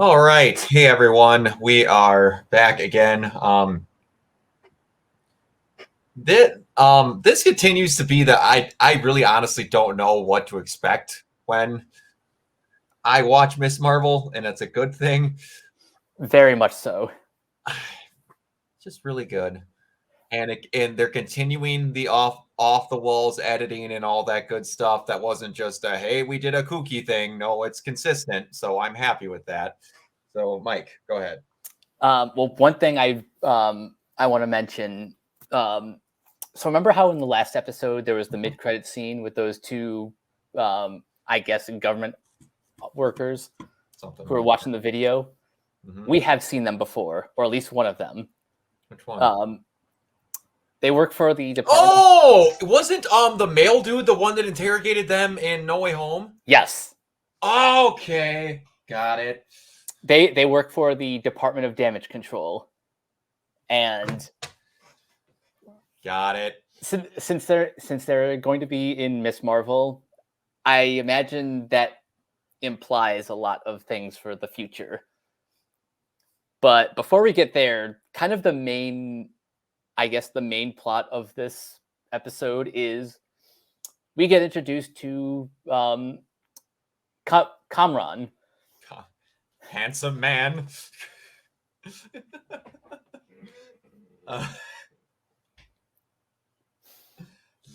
All right. Hey everyone. We are back again. This continues to be that I really honestly don't know what to expect when I watch Miss Marvel, and it's a good thing. Very much so. Just really good. And they're continuing the off the walls editing and all that good stuff. That wasn't just a hey, we did a kooky thing. No, it's consistent. So I'm happy with that. So Mike, go ahead. Well, one thing I want to mention. So remember how in the last episode there was the mid-credit scene with those two, I guess, government workers Something who were like watching the video. Mhm. We have seen them before, or at least one of them. Which one? They work for the department. Oh, wasn't the male dude the one that interrogated them in No Way Home? Yes, Okay, got it. they work for the Department of Damage Control, and Got it. since they're going to be in Miss Marvel, I imagine that implies a lot of things for the future. But before we get there, kind of the main plot of this episode is we get introduced to Kamran. Handsome man.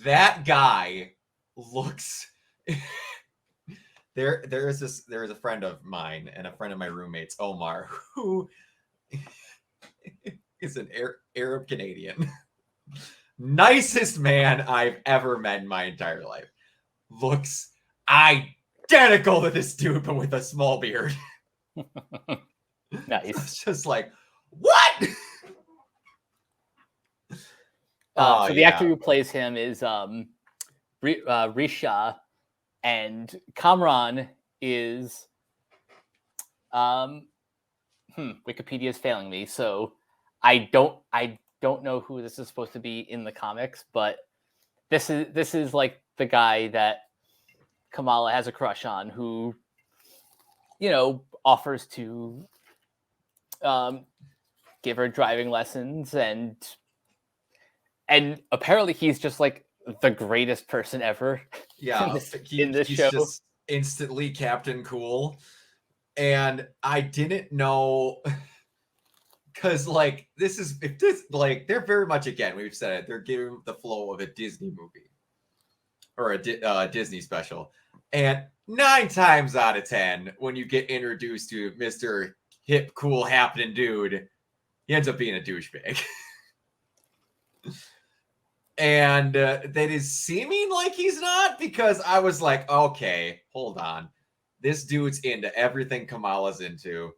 That guy looks. There is a friend of mine and a friend of my roommates, Omar, who is an Arab Canadian. Nicest man I've ever met in my entire life. Looks identical to this dude, but with a small beard. Nice. It's just like, what? So the actor who plays him is Risha, and Kamran is Wikipedia is failing me, so I don't know who this is supposed to be in the comics, but this is like the guy that Kamala has a crush on, who offers to give her driving lessons, and apparently he's just like the greatest person ever. Yeah, in this he's show. just instantly Captain Cool. And I didn't know because they're very much, again, we've said it, they're giving the flow of a Disney movie or a Disney special. And 9 times out of 10, when you get introduced to Mr. Hip, cool, happening dude, he ends up being a douchebag. And that is seeming like he's not, because I was like, okay, hold on. This dude's into everything Kamala's into,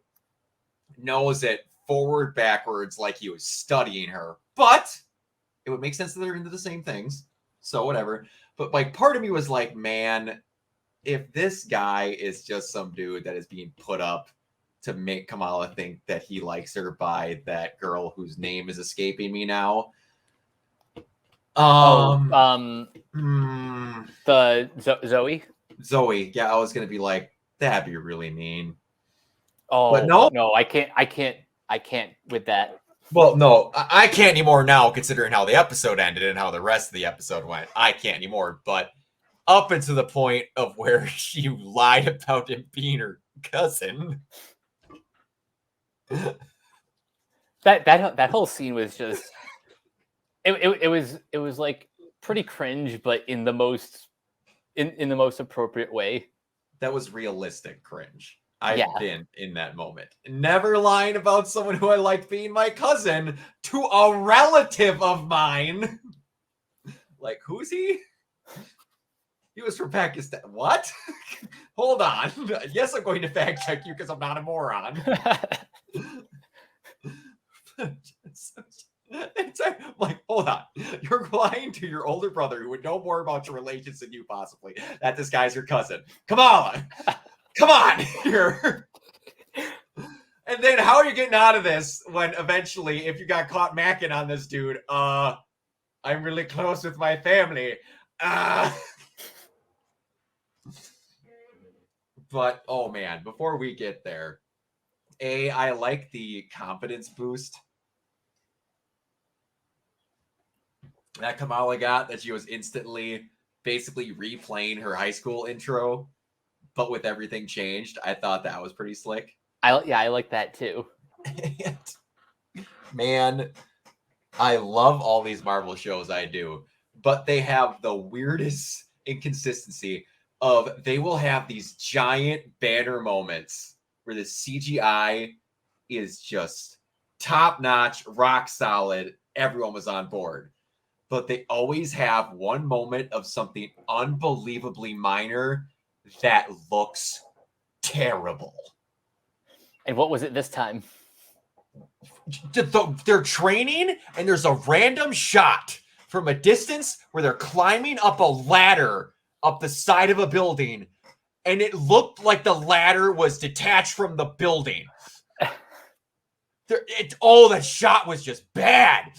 knows it forward, backwards, like he was studying her. But it would make sense that they're into the same things. So whatever. But like, part of me was like, man, if this guy is just some dude that is being put up to make Kamala think that he likes her by that girl whose name is escaping me now. The Zoe. Zoe. Yeah, I was gonna be like, that'd be really mean. Oh, but no, I can't with that. Well, no, I can't anymore now, considering how the episode ended and how the rest of the episode went. I can't anymore. But up until the point of where she lied about him being her cousin. That whole scene was just it was like pretty cringe, but in the most appropriate way. That was realistic cringe. I've been in that moment. Never lying about someone who I liked being my cousin to a relative of mine. Like, who's he? He was from Pakistan. What? Hold on. Yes, I'm going to fact check you because I'm not a moron. It's like, hold on. You're lying to your older brother who would know more about your relations than you possibly. That this guy's your cousin. Kamala. Come on here. And then how are you getting out of this when eventually, if you got caught macking on this dude, I'm really close with my family. But, oh man, before we get there, I like the confidence boost that Kamala got, that she was instantly basically replaying her high school intro, but with everything changed. I thought that was pretty slick. I like that too. And, man, I love all these Marvel shows, I do, but they have the weirdest inconsistency of they will have these giant banner moments where the CGI is just top notch, rock solid. Everyone was on board. But they always have one moment of something unbelievably minor that looks terrible. And what was it this time? They're training, and there's a random shot from a distance where they're climbing up a ladder up the side of a building, and it looked like the ladder was detached from the building. That shot was just bad.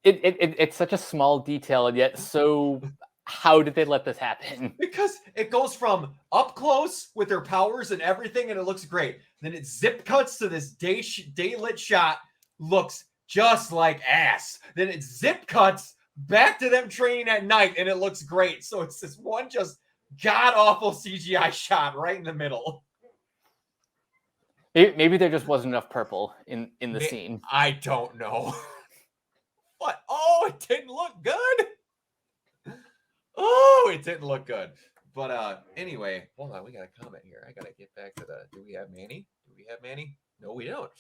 It's such a small detail, and yet so. How did they let this happen? Because it goes from up close with their powers and everything, and it looks great. Then it zip cuts to this day-lit shot, looks just like ass. Then it zip cuts back to them training at night, and it looks great. So it's this one just god-awful CGI shot right in the middle. Maybe there just wasn't enough purple in the scene. I don't know. What? Oh, it didn't look good. Oh, it didn't look good. But anyway, hold on. We got a comment here. I got to get back to the... Do we have Manny? No, we don't.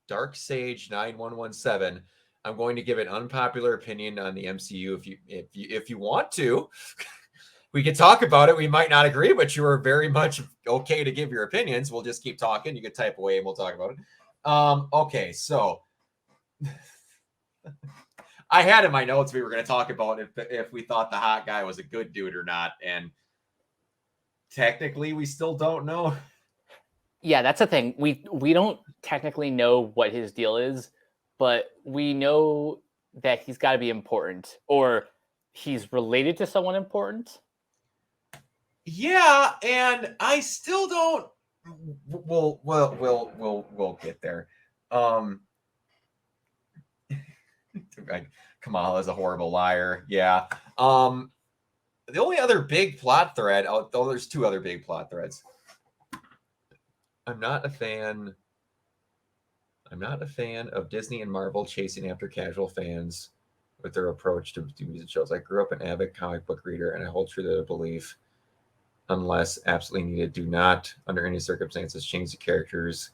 Dark Sage 9117. I'm going to give an unpopular opinion on the MCU if you want to. We could talk about it. We might not agree, but you are very much okay to give your opinions. We'll just keep talking. You can type away and we'll talk about it. Okay, so... I had in my notes we were going to talk about if we thought the hot guy was a good dude or not, and technically we still don't know. Yeah, that's the thing. We don't technically know what his deal is, but we know that he's got to be important, or he's related to someone important. Yeah, and I still don't. We'll get there. Kamala's a horrible liar. Yeah. The only other big plot thread, there's two other big plot threads. I'm not a fan of Disney and Marvel chasing after casual fans with their approach to movies and shows. I grew up an avid comic book reader, and I hold true to the belief, unless absolutely needed, do not, under any circumstances, change the characters.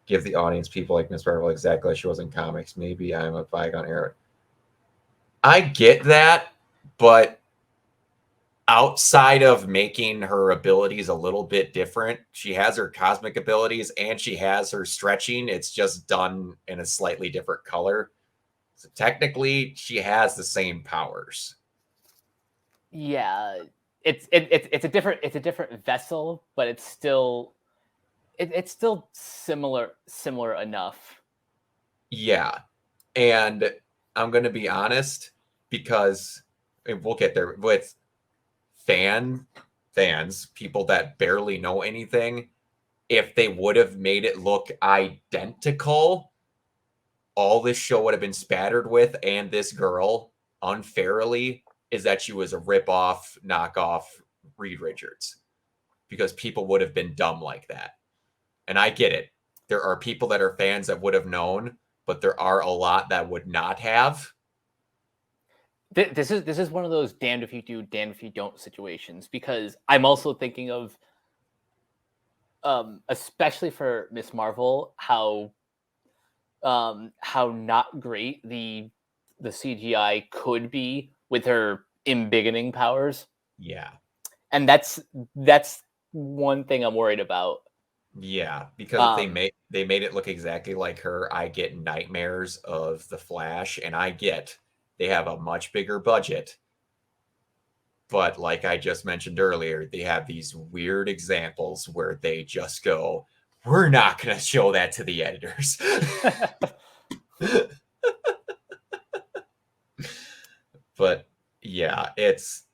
Give the audience people like Miss Marvel exactly like she was in comics. Maybe I'm a bygone era. I get that, but outside of making her abilities a little bit different, she has her cosmic abilities and she has her stretching. It's just done in a slightly different color. So technically, she has the same powers. Yeah, it's a different vessel, but it's still similar enough. Yeah, and I'm going to be honest, because we'll get there with fans, people that barely know anything. If they would have made it look identical, all this show would have been spattered with, and this girl unfairly, is that she was a rip-off, knockoff Reed Richards, because people would have been dumb like that. And I get it. There are people that are fans that would have known, but there are a lot that would not have. This is one of those damned if you do, damned if you don't situations, because I'm also thinking of, especially for Miss Marvel, how not great the CGI could be with her embiggening powers. Yeah. And that's one thing I'm worried about. Yeah, because if they made it look exactly like her, I get nightmares of the Flash, and I get they have a much bigger budget. But like I just mentioned earlier, they have these weird examples where they just go, we're not going to show that to the editors. But yeah, it's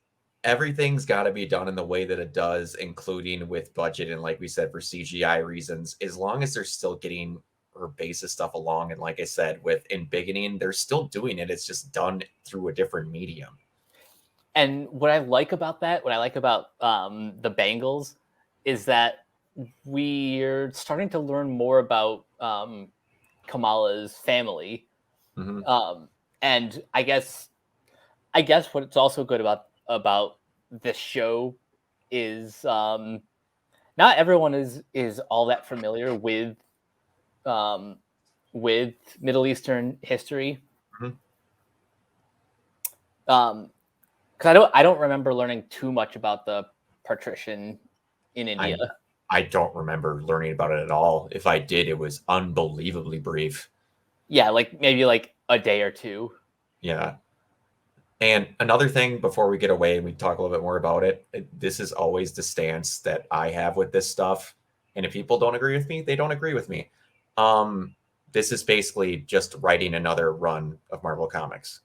everything's got to be done in the way that it does, including with budget and, like we said, for CGI reasons. As long as they're still getting her basis stuff along, and like I said, with Embiggening, they're still doing it. It's just done through a different medium. And what I like about that, what I like about the Bengals, is that we're starting to learn more about Kamala's family. Mm-hmm. And I guess what's also good about this show is not everyone is all that familiar with Middle Eastern history. Mm-hmm. Because I don't remember learning too much about the partition in India. I don't remember learning about it at all. If I did, it was unbelievably brief. Yeah, like maybe like a day or two. Yeah. And another thing before we get away and we talk a little bit more about it, this is always the stance that I have with this stuff. And if people don't agree with me, they don't agree with me. This is basically just writing another run of Marvel Comics.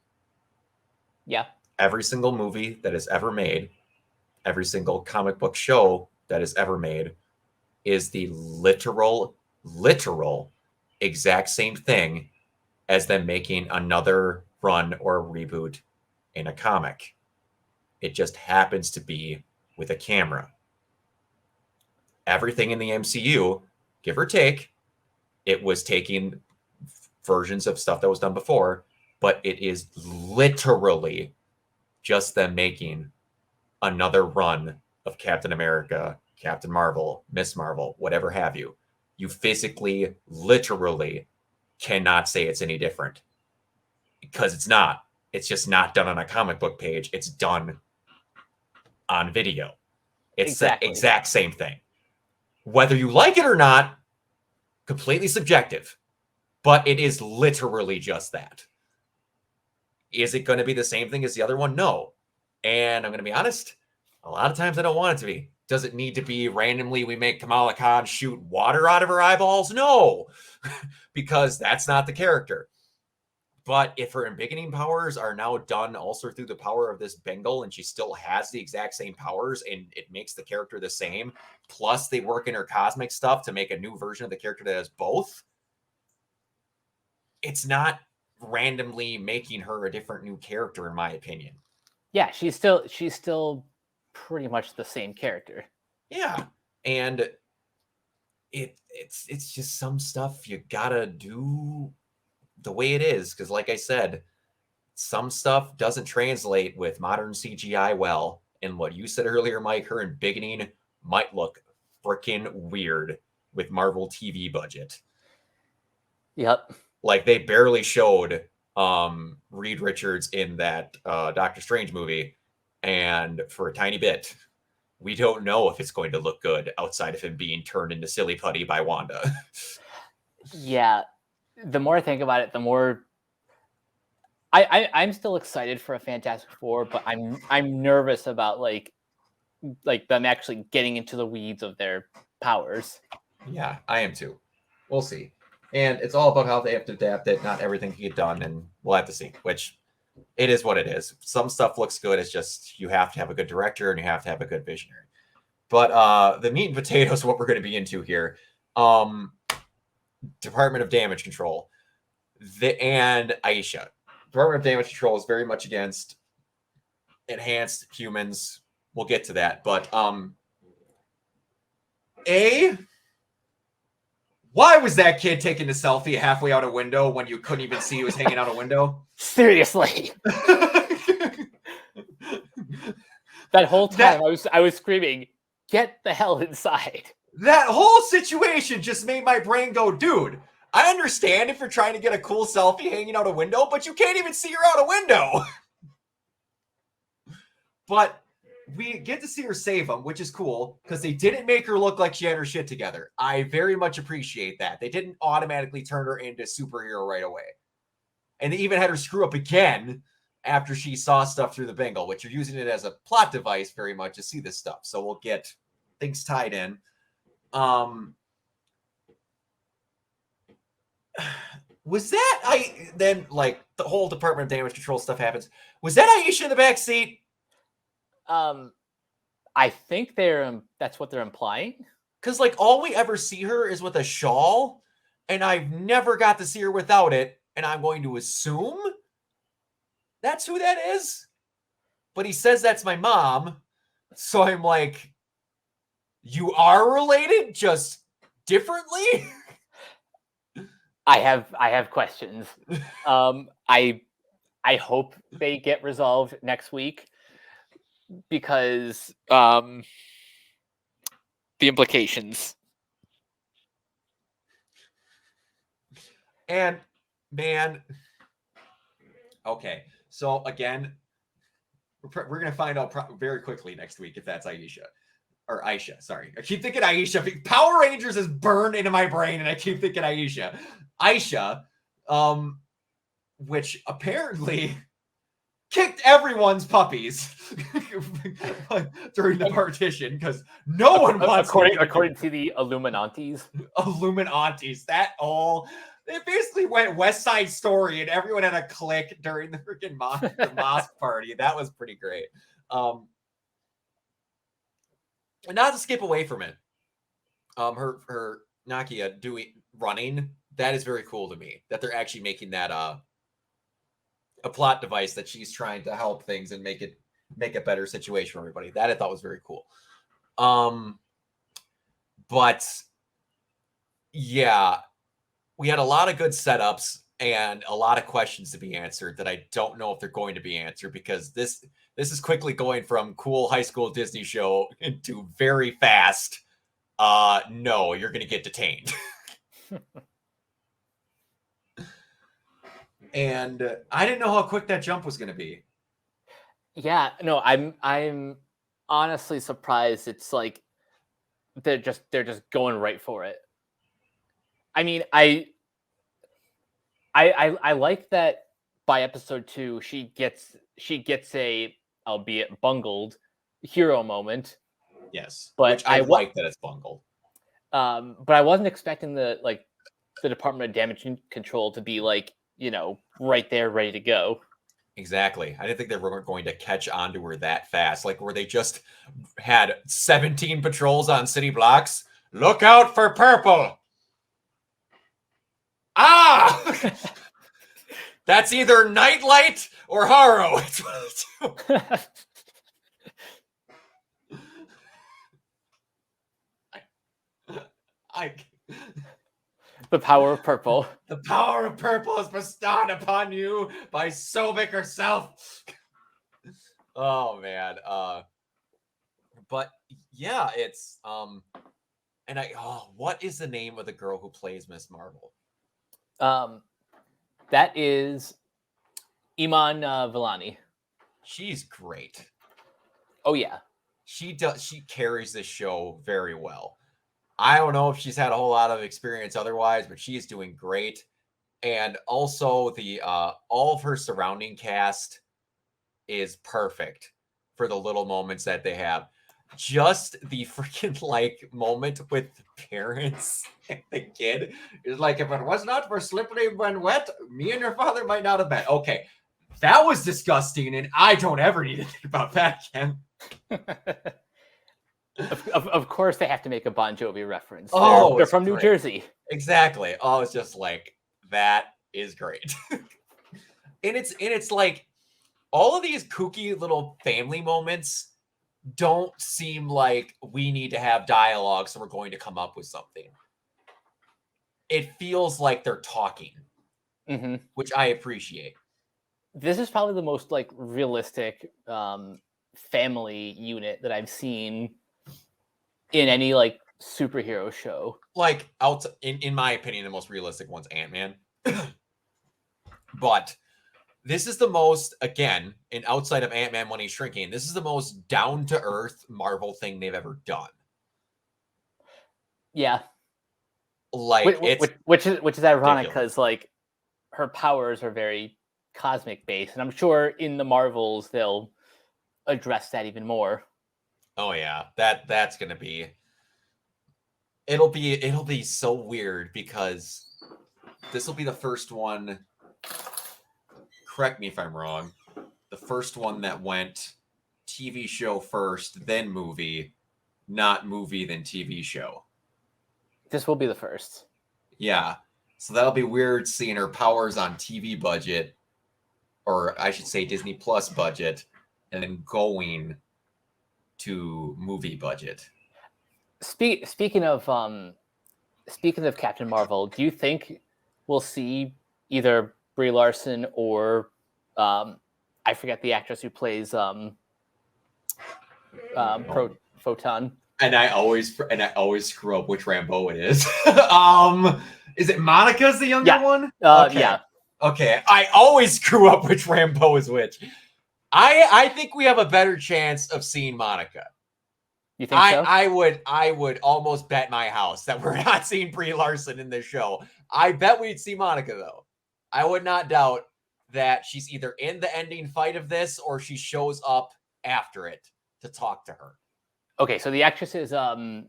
Yeah. Every single movie that is ever made, every single comic book show that is ever made is the literal exact same thing as them making another run or reboot in a comic. It just happens to be with a camera. Everything in the MCU, give or take, it was taking versions of stuff that was done before, but it is literally just them making another run of Captain America, Captain Marvel, Miss Marvel, whatever have you. You physically, literally cannot say it's any different because it's not. It's just not done on a comic book page. It's done on video. It's Exactly. the exact same thing. Whether you like it or not, completely subjective, but it is literally just that. Is it going to be the same thing as the other one? No. And I'm going to be honest, a lot of times I don't want it to be. Does it need to be randomly we make Kamala Khan shoot water out of her eyeballs? No, because that's not the character. But if her embiggening powers are now done also through the power of this Bengal, and she still has the exact same powers, and it makes the character the same, plus they work in her cosmic stuff to make a new version of the character that has both, it's not randomly making her a different new character, in my opinion. Yeah, she's still pretty much the same character. Yeah. And it's just some stuff you gotta do the way it is, because like I said, some stuff doesn't translate with modern CGI well. And what you said earlier, Mike, her embiggening might look freaking weird with Marvel TV budget. Yep. Like they barely showed Reed Richards in that Doctor Strange movie, and for a tiny bit, we don't know if it's going to look good outside of him being turned into silly putty by Wanda. Yeah. The more I think about it, the more I'm still excited for a Fantastic Four, but I'm nervous about like them actually getting into the weeds of their powers. Yeah, I am too. We'll see. And it's all about how they have to adapt it. Not everything can get done, and we'll have to see, which it is what it is. Some stuff looks good. It's just you have to have a good director and you have to have a good visionary. But the meat and potatoes, what we're going to be into here. Department of Damage Control. And Aisha. Department of Damage Control is very much against enhanced humans. We'll get to that. But why was that kid taking a selfie halfway out a window when you couldn't even see he was hanging out a window? Seriously. That whole time I was screaming, "Get the hell inside." That whole situation just made my brain go, dude, I understand if you're trying to get a cool selfie hanging out a window, but you can't even see her out a window. But we get to see her save him, which is cool because they didn't make her look like she had her shit together. I very much appreciate that. They didn't automatically turn her into superhero right away. And they even had her screw up again after she saw stuff through the Bengal, which you're using it as a plot device very much to see this stuff. So we'll get things tied in. Was that then like the whole Department of Damage Control stuff happens? Was that Aisha in the back seat? I think that's what they're implying. Because, like, all we ever see her is with a shawl, and I've never got to see her without it, and I'm going to assume that's who that is. But he says that's my mom, so I'm like, you are related, just differently? I have questions. I hope they get resolved next week because the implications. And man, okay. So again, we're gonna find out very quickly next week if that's Aisha or Aisha. Sorry, I keep thinking Aisha. Power Rangers is burned into my brain, and I keep thinking Aisha. Aisha, which apparently kicked everyone's puppies during the partition because no one wants. According to the Illuminantes. Illuminantes, that all. They basically went West Side Story, and everyone had a click during the freaking mosque party. That was pretty great. And not to skip away from it, her Nakia running, that is very cool to me. That they're actually making that a plot device that she's trying to help things and make a better situation for everybody. That I thought was very cool. But yeah. We had a lot of good setups and a lot of questions to be answered that I don't know if they're going to be answered because this is quickly going from cool high school Disney show into very fast. No, you're going to get detained. And I didn't know how quick that jump was going to be. Yeah, no, I'm honestly surprised. It's like they're just going right for it. I mean, I like that by episode 2 she gets a, albeit bungled, hero moment. Yes, but which I like that it's bungled. But I wasn't expecting the Department of Damage Control to be right there, ready to go. Exactly. I didn't think they were going to catch on to her that fast. Like where they just had 17 patrols on city blocks. Look out for purple. Ah! That's either Nightlight or Haro. It's one of the two. The power of purple. The power of purple is bestowed upon you by Sobek herself. Oh man. But yeah, it's and what is the name of the girl who plays Miss Marvel? That is Iman Vellani. She's great. Oh yeah. She carries this show very well. I don't know if she's had a whole lot of experience otherwise, but she's doing great. And also the all of her surrounding cast is perfect for the little moments that they have. Just the freaking moment with the parents and the kid is like, if it was not for slippery when wet, me and your father might not have met. Okay, that was disgusting, and I don't ever need to think about that again. Of course, they have to make a Bon Jovi reference. Oh, they're from New Jersey. Exactly. Oh, it's just like that is great, and it's like all of these kooky little family moments don't seem like we need to have dialogue, so we're going to come up with something. It feels like they're talking, which I appreciate. This is probably the most realistic family unit that I've seen in any superhero show. In my opinion, the most realistic one's Ant-Man. But this is the most, again, and outside of Ant-Man when he's shrinking, this is the most down-to-earth Marvel thing they've ever done. Yeah. It's which is ironic because her powers are very cosmic based, and I'm sure in the Marvels they'll address that even more. Oh yeah, that's gonna be. It'll be so weird because this will be the first one. Correct me if I'm wrong. The first one that went TV show first, then movie, not movie, then TV show. This will be the first. Yeah. So that'll be weird seeing her powers on TV budget, or I should say Disney Plus budget, and then going to movie budget. Speaking of Captain Marvel, do you think we'll see either Brie Larson or I forget the actress who plays Photon? And I always screw up which Rambeau it is. Is it Monica's the younger one? Okay. Yeah. Okay. I always screw up which Rambeau is which. I think we have a better chance of seeing Monica. You think so? I would almost bet my house that we're not seeing Brie Larson in this show. I bet we'd see Monica though. I would not doubt that she's either in the ending fight of this or she shows up after it to talk to her. Okay, so the actress is Teyonah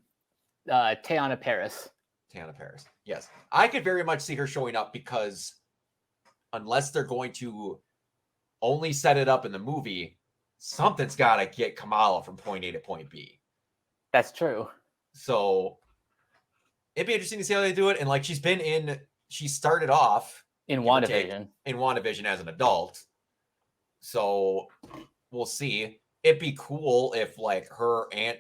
Parris. Teyonah Parris. Yes. I could very much see her showing up because unless they're going to only set it up in the movie, something's got to get Kamala from point A to point B. That's true. So it'd be interesting to see how they do it. And like she started off in WandaVision as an adult. So we'll see. It'd be cool if like her aunt,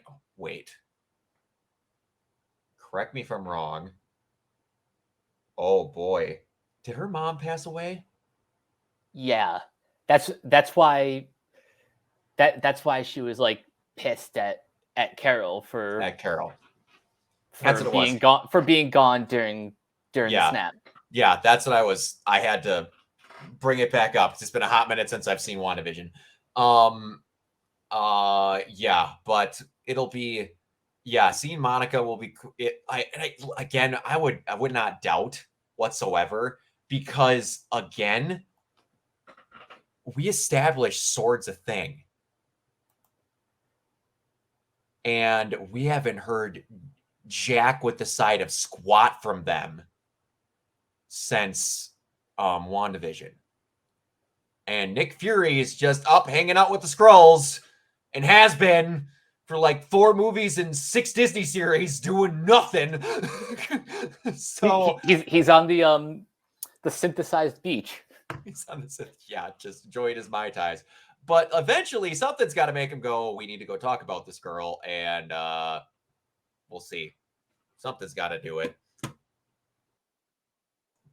correct me if I'm wrong. Oh boy. Did her mom pass away? Yeah. That's why she was like pissed at Carol for being gone during the snap. Yeah, that's what I had to bring it back up. It's been a hot minute since I've seen WandaVision. Yeah, but it'll be seeing Monica will be I would not doubt whatsoever, because again, we established Sword's a thing. And we haven't heard jack with the side of squat from them since WandaVision. And Nick Fury is just up hanging out with the Skrulls and has been for like 4 movies and 6 Disney series doing nothing. So he's on the synthesized beach. He's on just enjoying his Mai Tais. But eventually something's got to make him go, we need to go talk about this girl, and we'll see. Something's got to do it.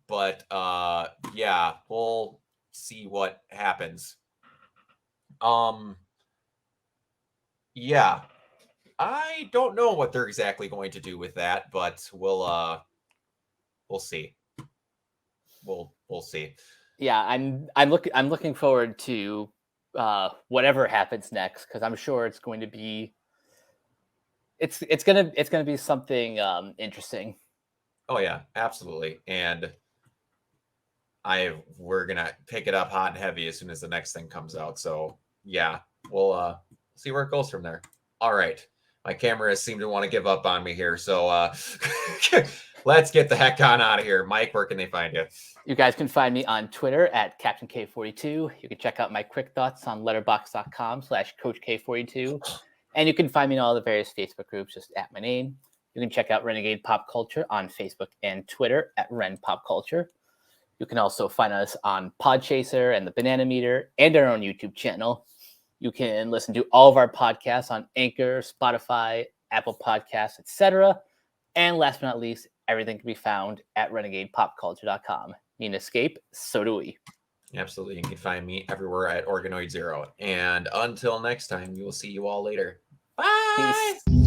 But we'll see what happens. I don't know what they're exactly going to do with that, but we'll see. We'll see. Yeah, I'm looking forward to whatever happens next, because I'm sure it's going to be something interesting. Oh yeah, absolutely. And we're gonna pick it up hot and heavy as soon as the next thing comes out. So yeah, we'll see where it goes from there. All right. My camera seemed to want to give up on me here. So let's get the heck on out of here. Mike, where can they find you? You guys can find me on Twitter at Captain K42. You can check out my quick thoughts on letterboxd.com/CoachK42. And you can find me in all the various Facebook groups just at my name. You can check out Renegade Pop Culture on Facebook and Twitter at Ren Pop Culture. You can also find us on Podchaser and the Banana Meter and our own YouTube channel. You can listen to all of our podcasts on Anchor, Spotify, Apple Podcasts, etc. And last but not least, everything can be found at renegadepopculture.com. Need an escape? So do we. Absolutely. You can find me everywhere at Organoid Zero. And until next time, we will see you all later. Bye! Peace.